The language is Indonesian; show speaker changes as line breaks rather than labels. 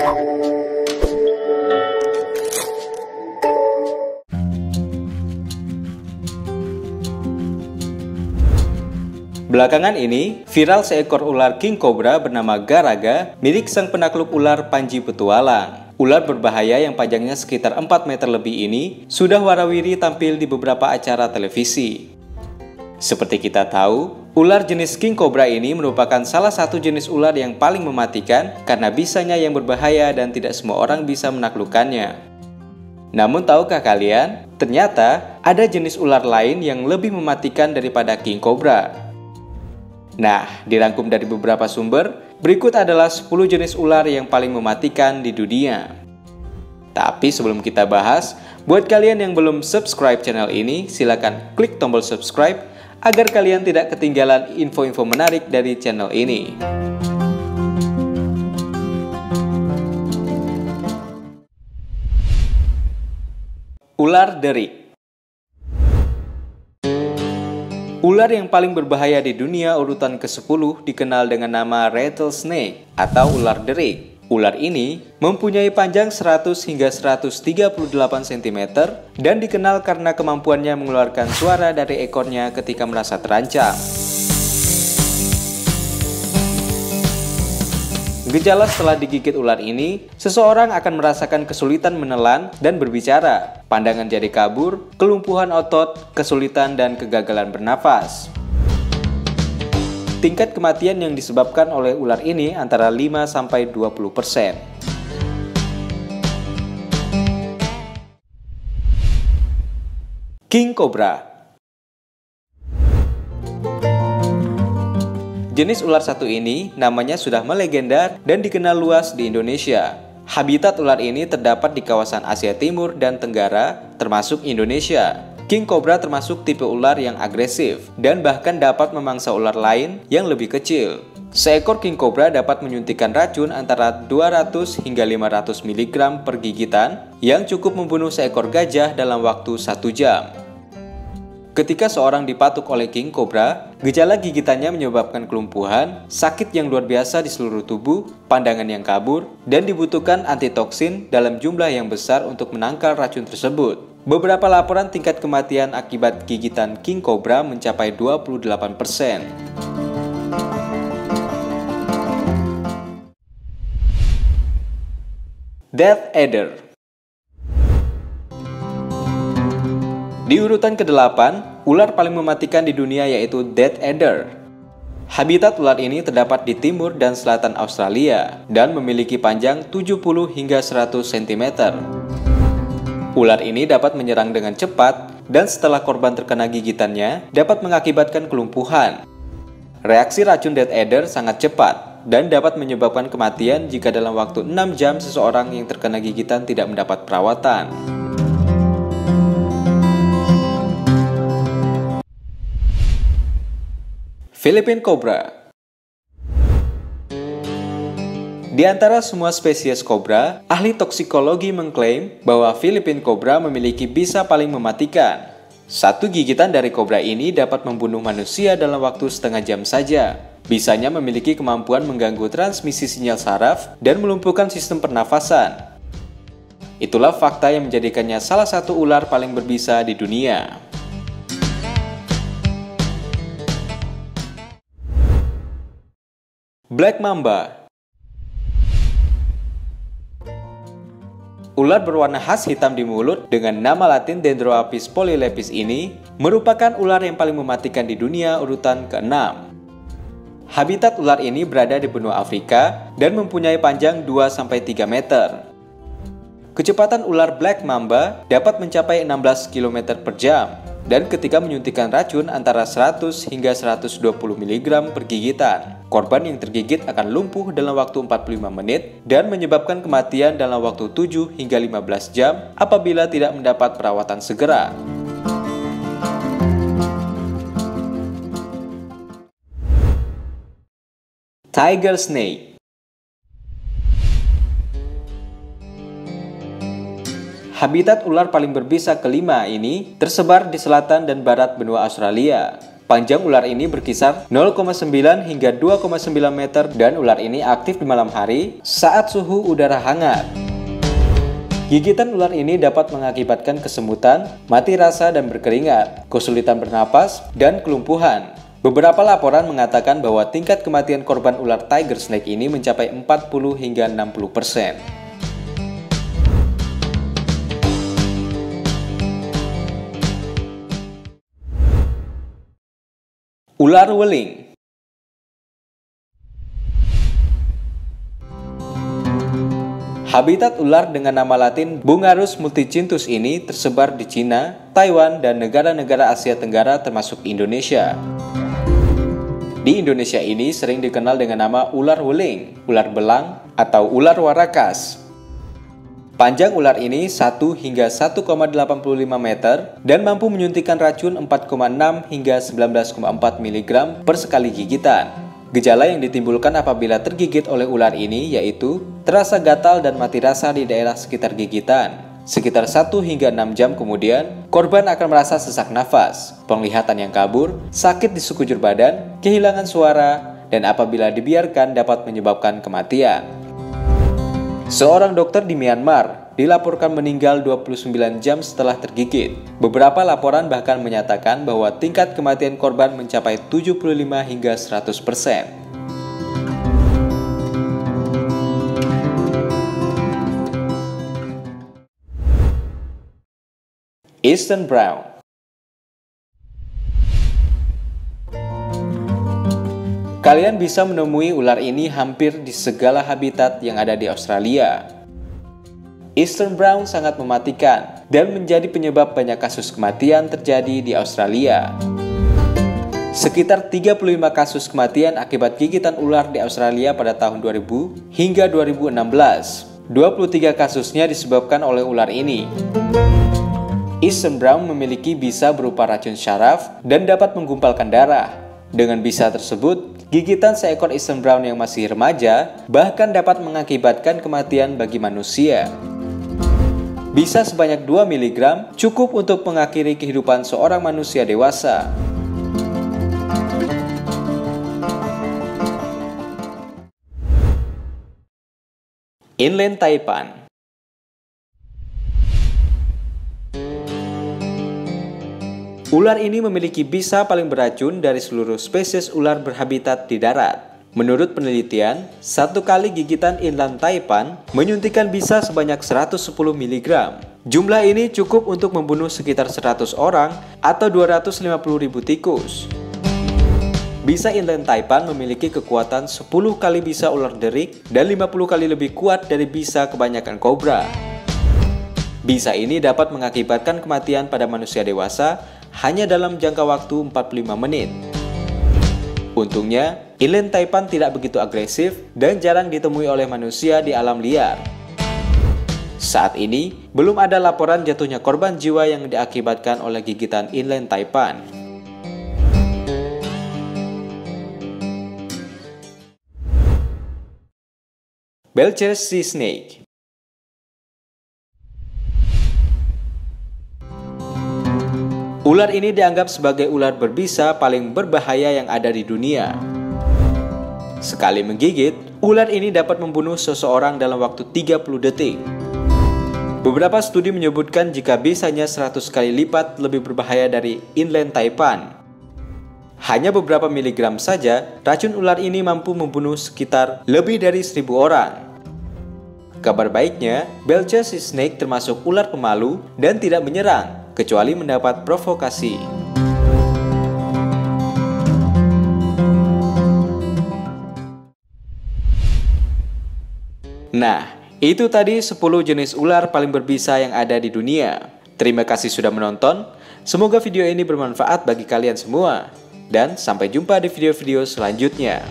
Belakangan ini, viral seekor ular king cobra bernama Garaga milik sang penakluk ular Panji Petualang. Ular berbahaya yang panjangnya sekitar 4 meter lebih ini sudah warawiri tampil di beberapa acara televisi. Seperti kita tahu, ular jenis king cobra ini merupakan salah satu jenis ular yang paling mematikan karena bisanya yang berbahaya dan tidak semua orang bisa menaklukkannya. Namun tahukah kalian, ternyata ada jenis ular lain yang lebih mematikan daripada king cobra. Nah, dirangkum dari beberapa sumber, berikut adalah 10 jenis ular yang paling mematikan di dunia. Tapi sebelum kita bahas, buat kalian yang belum subscribe channel ini, silakan klik tombol subscribe agar kalian tidak ketinggalan info-info menarik dari channel ini. Ular derik. Ular yang paling berbahaya di dunia urutan ke-10 dikenal dengan nama rattlesnake atau ular derik. Ular ini mempunyai panjang 100 hingga 138 cm dan dikenal karena kemampuannya mengeluarkan suara dari ekornya ketika merasa terancam. Gejala setelah digigit ular ini, seseorang akan merasakan kesulitan menelan dan berbicara, pandangan jadi kabur, kelumpuhan otot, kesulitan dan kegagalan bernafas. Tingkat kematian yang disebabkan oleh ular ini antara 5-20%. King cobra. Jenis ular satu ini namanya sudah melegenda dan dikenal luas di Indonesia. Habitat ular ini terdapat di kawasan Asia Timur dan Tenggara, termasuk Indonesia. King cobra termasuk tipe ular yang agresif dan bahkan dapat memangsa ular lain yang lebih kecil. Seekor king cobra dapat menyuntikkan racun antara 200 hingga 500 mg per gigitan yang cukup membunuh seekor gajah dalam waktu 1 jam. Ketika seorang dipatuk oleh king cobra, gejala gigitannya menyebabkan kelumpuhan, sakit yang luar biasa di seluruh tubuh, pandangan yang kabur, dan dibutuhkan antitoksin dalam jumlah yang besar untuk menangkal racun tersebut. Beberapa laporan tingkat kematian akibat gigitan king cobra mencapai 28%. Death Adder. Di urutan ke-8, ular paling mematikan di dunia yaitu Death Adder. Habitat ular ini terdapat di timur dan selatan Australia dan memiliki panjang 70 hingga 100 cm. Ular ini dapat menyerang dengan cepat dan setelah korban terkena gigitannya dapat mengakibatkan kelumpuhan. Reaksi racun Death Adder sangat cepat dan dapat menyebabkan kematian jika dalam waktu 6 jam seseorang yang terkena gigitan tidak mendapat perawatan. Philippine Cobra. Di antara semua spesies kobra, ahli toksikologi mengklaim bahwa Philippine Cobra memiliki bisa paling mematikan. Satu gigitan dari kobra ini dapat membunuh manusia dalam waktu setengah jam saja. Bisanya memiliki kemampuan mengganggu transmisi sinyal saraf dan melumpuhkan sistem pernafasan. Itulah fakta yang menjadikannya salah satu ular paling berbisa di dunia. Black Mamba. Ular berwarna khas hitam di mulut dengan nama latin Dendroapis polylepis ini merupakan ular yang paling mematikan di dunia urutan ke-6. Habitat ular ini berada di benua Afrika dan mempunyai panjang 2-3 meter. Kecepatan ular Black Mamba dapat mencapai 16 km per jam dan ketika menyuntikkan racun antara 100 hingga 120 mg per gigitan. Korban yang tergigit akan lumpuh dalam waktu 45 menit dan menyebabkan kematian dalam waktu 7 hingga 15 jam apabila tidak mendapat perawatan segera. Tiger Snake. Habitat ular paling berbisa kelima ini tersebar di selatan dan barat benua Australia. Panjang ular ini berkisar 0,9 hingga 2,9 meter dan ular ini aktif di malam hari saat suhu udara hangat. Gigitan ular ini dapat mengakibatkan kesemutan, mati rasa dan berkeringat, kesulitan bernapas, dan kelumpuhan. Beberapa laporan mengatakan bahwa tingkat kematian korban ular tiger snake ini mencapai 40 hingga 60%. Ular weling. Habitat ular dengan nama latin Bungarus multicinthus ini tersebar di Cina, Taiwan, dan negara-negara Asia Tenggara termasuk Indonesia. Di Indonesia ini sering dikenal dengan nama ular weling, ular belang, atau ular warakas. Panjang ular ini 1 hingga 1,85 meter dan mampu menyuntikkan racun 4,6 hingga 19,4 mg per sekali gigitan. Gejala yang ditimbulkan apabila tergigit oleh ular ini yaitu terasa gatal dan mati rasa di daerah sekitar gigitan. Sekitar 1 hingga 6 jam kemudian, korban akan merasa sesak nafas, penglihatan yang kabur, sakit di sekujur badan, kehilangan suara, dan apabila dibiarkan dapat menyebabkan kematian. Seorang dokter di Myanmar dilaporkan meninggal 29 jam setelah tergigit. Beberapa laporan bahkan menyatakan bahwa tingkat kematian korban mencapai 75 hingga 100%. Eastern Brown. Kalian bisa menemui ular ini hampir di segala habitat yang ada di Australia. Eastern Brown sangat mematikan dan menjadi penyebab banyak kasus kematian terjadi di Australia. Sekitar 35 kasus kematian akibat gigitan ular di Australia pada tahun 2000 hingga 2016. 23 kasusnya disebabkan oleh ular ini. Eastern Brown memiliki bisa berupa racun syaraf dan dapat menggumpalkan darah. Dengan bisa tersebut, gigitan seekor Eastern Brown yang masih remaja bahkan dapat mengakibatkan kematian bagi manusia. Bisa sebanyak 2 mg cukup untuk mengakhiri kehidupan seorang manusia dewasa. Inland taipan. Ular ini memiliki bisa paling beracun dari seluruh spesies ular berhabitat di darat. Menurut penelitian, satu kali gigitan inland taipan menyuntikkan bisa sebanyak 110 mg. Jumlah ini cukup untuk membunuh sekitar 100 orang atau 250.000 tikus. Bisa inland taipan memiliki kekuatan 10 kali bisa ular derik dan 50 kali lebih kuat dari bisa kebanyakan kobra. Bisa ini dapat mengakibatkan kematian pada manusia dewasa hanya dalam jangka waktu 45 menit. Untungnya, inland taipan tidak begitu agresif dan jarang ditemui oleh manusia di alam liar. Saat ini, belum ada laporan jatuhnya korban jiwa yang diakibatkan oleh gigitan inland taipan. Belcher Sea Snake. Ular ini dianggap sebagai ular berbisa paling berbahaya yang ada di dunia. Sekali menggigit, ular ini dapat membunuh seseorang dalam waktu 30 detik. Beberapa studi menyebutkan jika bisanya 100 kali lipat lebih berbahaya dari inland taipan. Hanya beberapa miligram saja, racun ular ini mampu membunuh sekitar lebih dari 1.000 orang. Kabar baiknya, Belcher Sea Snake termasuk ular pemalu dan tidak menyerang, kecuali mendapat provokasi. Nah, itu tadi 10 jenis ular paling berbisa yang ada di dunia. Terima kasih sudah menonton. Semoga video ini bermanfaat bagi kalian semua. Dan sampai jumpa di video-video selanjutnya.